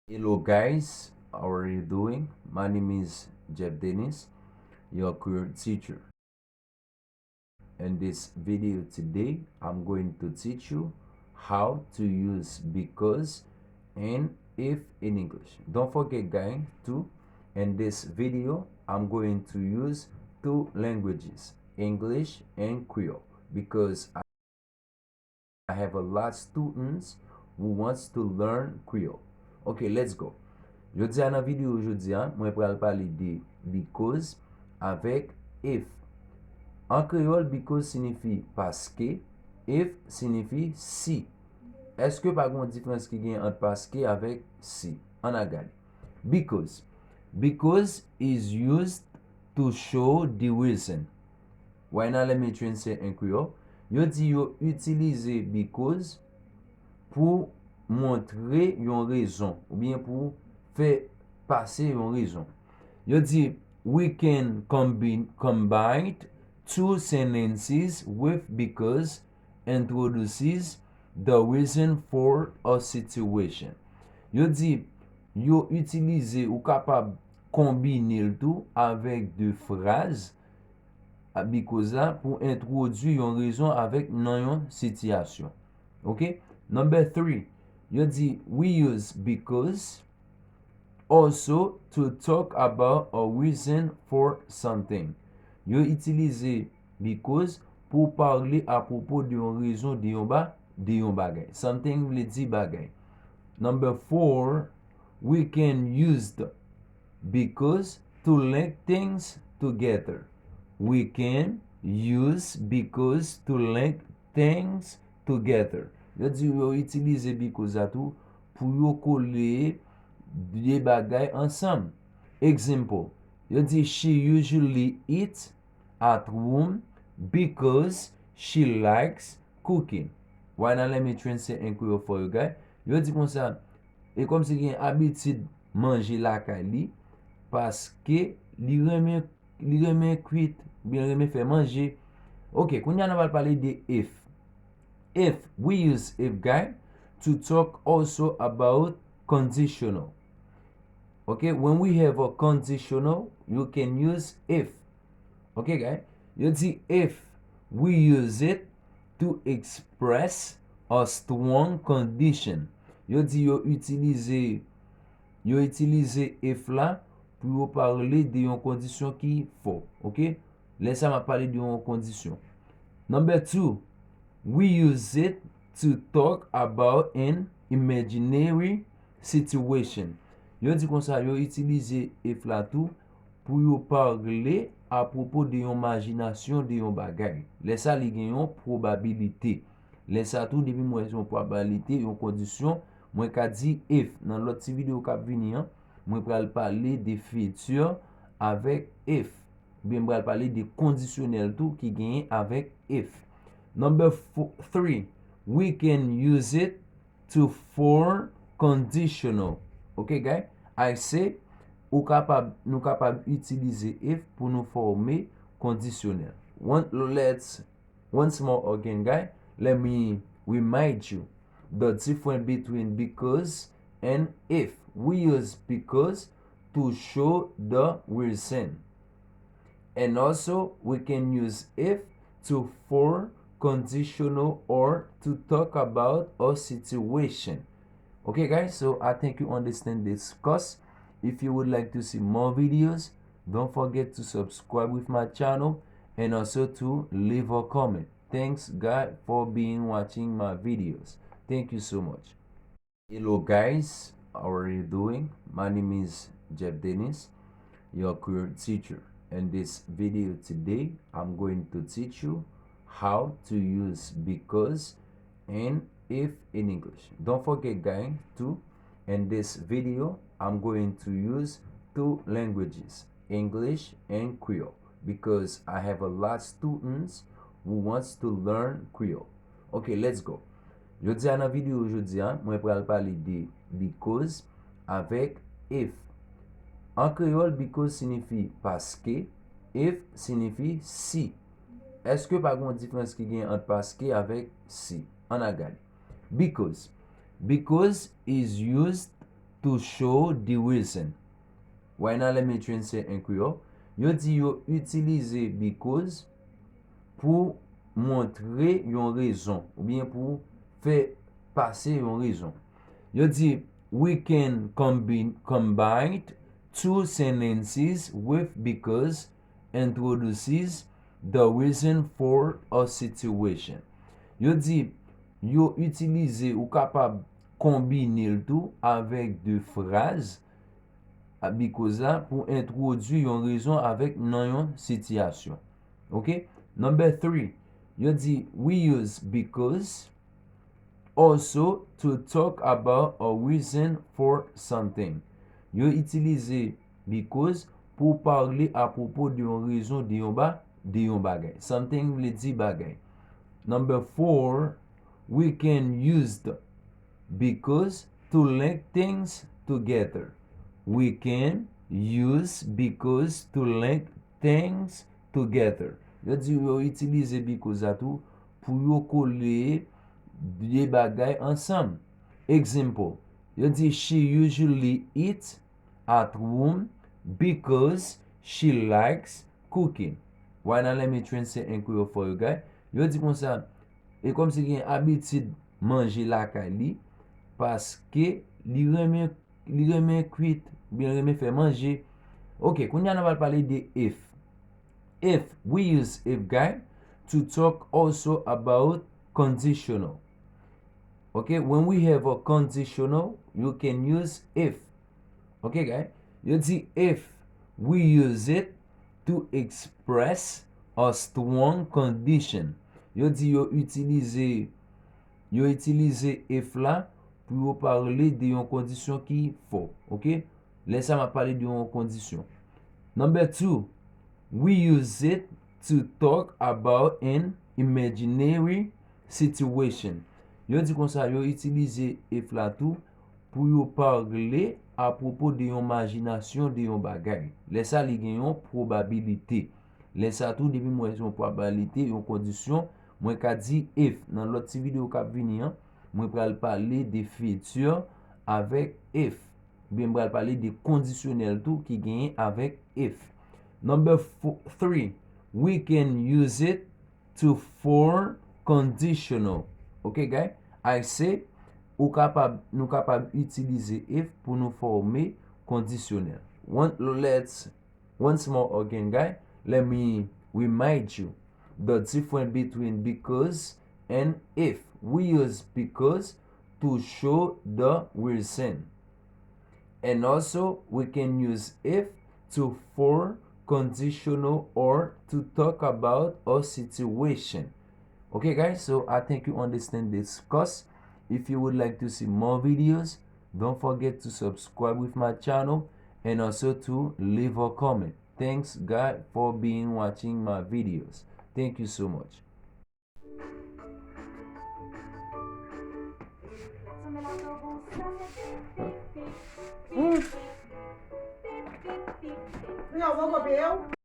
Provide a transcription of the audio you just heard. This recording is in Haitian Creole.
Hello guys, how are you doing? My name is Jeff Dennis, your career teacher. In this video today, I'm going to teach you how to use because and if in English. Don't forget guys, too, in this video, I'm going to use two languages, English and Creole, because I have a lot of students who wants to learn Creole. Okay, let's go. Je di an nan video jodi an, mwen pral pale de because avec if. En créole, because signifie paske, if signifie si. Eske pa gon diferens ki gen entre paske avec si? An a gade. Because. Because is used to show the reason. Why not let me translate in Creole? Yo di yo utilize because pour montrer yon raison ou bien pour faire passer yon raison. Yo di we can combine two sentences with because introduces the reason for a situation. Yo di yo utilize ou capable combiner le tout avec deux phrases because là pour introduire une raison avec nan yon situation. OK? Number 3. You di we use because also to talk about a reason for something. You utilize because pour parler à propos de yon raison de yon bagay. Something vle di bagay. Number 4. We can use the because to link things together. We can use because to link things together. Yo di yo utilize because a tou pou yo kole de bagay ansam. Example, yo di she usually eats at home because she likes cooking. Why not let me translate in Creole for you guys? Yo di kon sa, e kom si gen habitude manje la ka li paske li reme cuit, bien reme fe manje. Ok, koun ya nan val pale de if. If, we use if guy to talk also about conditional. Okay, when we have a conditional, you can use if. Okay, guys, you see if we use it to express a strong condition. You di yo utilize if la pou yo parle de yon kondisyon ki fo. Ok, lesa ma pale de yon kondisyon. Number 2, we use it to talk about an imaginary situation. Yo di kon sa, yo utilize if la tou pou yo parle a propos de yon imaginasyon de yon bagay. Lesa li gen yon probabilite. Lesa tou depi mwen yon probabilite, yon kondisyon, mwen ka di if. Nan lot ti video kap vini an, mwen pral pale de futur avec if. Mwen pral pale de kondisyonel tou ki genye avec if. Number 3, we can use it to form conditional. Okay, guys? I say, nou kapab utilize if pou nou forme kondisyonel. Once more again, guys, let me remind you the difference between because and if. We use because to show the reason. And also, we can use if to form conditional or to talk about a situation. Okay, guys, so I think you understand this course. If you would like to see more videos, don't forget to subscribe with my channel and also to leave a comment. Thanks, guys, for being watching my videos. Thank you so much. Hello, guys, how are you doing? My name is Jeff Dennis, your career teacher. In this video today, I'm going to teach you how to use because and if in English. Don't forget, guys, too, in this video, I'm going to use two languages, English and Creole, because I have a lot of students who wants to learn Creole. Okay, let's go. Je di an nan video jodi an, mwen pral pale de because avec if. En créole, because signifie paske, if signifie si. Eske pa gon diferens ki gen entre paske avec si? An a gade. Because is used to show the reason. Right now, let me translate in Creole. Yo di yo utilize because pour montrer yon raison ou bien pour faire passer yon raison. Yo di we can combine two sentences with because introduces the reason for a situation. Yo di yo utilize ou capable combiner le tout avec deux phrases because là pour introduire une raison avec nan yon situation. OK? Number 3. You di we use because also to talk about a reason for something. You utilize because pour parler à propos de yon raison de yon bagay. Something vle di bagay. Number 4. We can use the because to link things together. We can use because to link things together. Yo di yo utilize because a tou pou yo kole de bagay ensemble. Example. Yo di she usually eats at home because she likes cooking. Why not let me translate in Creole for you guys? Yo di kon sa, e kom si gen habitude manje la kay li paske li reme cuit, bien reme fè manger. Ok, koun yan val pale de if. If, we use if guy to talk also about conditional. Okay, when we have a conditional, you can use if. Okay, guys? You see, if we use it to express a strong condition. Yo di yo utilize if la pou yo parle de yon kondisyon ki fò. Ok? Laisse ma parler de yon kondisyon. Number 2, we use it to talk about an imaginary situation. Yo di kon sa yo utilize if la tou pou yo parle a propos de yon imagination de yon bagay. Laisse li gen yon probabilité. Laisse tou debi mwen yon probabilité, yon kondisyon, mwen ka di if. Nan lot ti video kap vini an, mwen pral pale de futur avec if. Bien mwen pral pale de conditionel tou ki genye avec if. Number 3, we can use it to form conditional. Okay, guys? I say, nou kapab utilize if pou nou former conditionnel. Once more again, guys, let me remind you the difference between because and if. We use because to show the reason. And also, we can use if to form conditional or to talk about a situation. Okay, guys, so I think you understand this course. If you would like to see more videos, don't forget to subscribe with my channel and also to leave a comment. Thanks, guys, for watching my videos. Thank you so much. Não, vamos beber.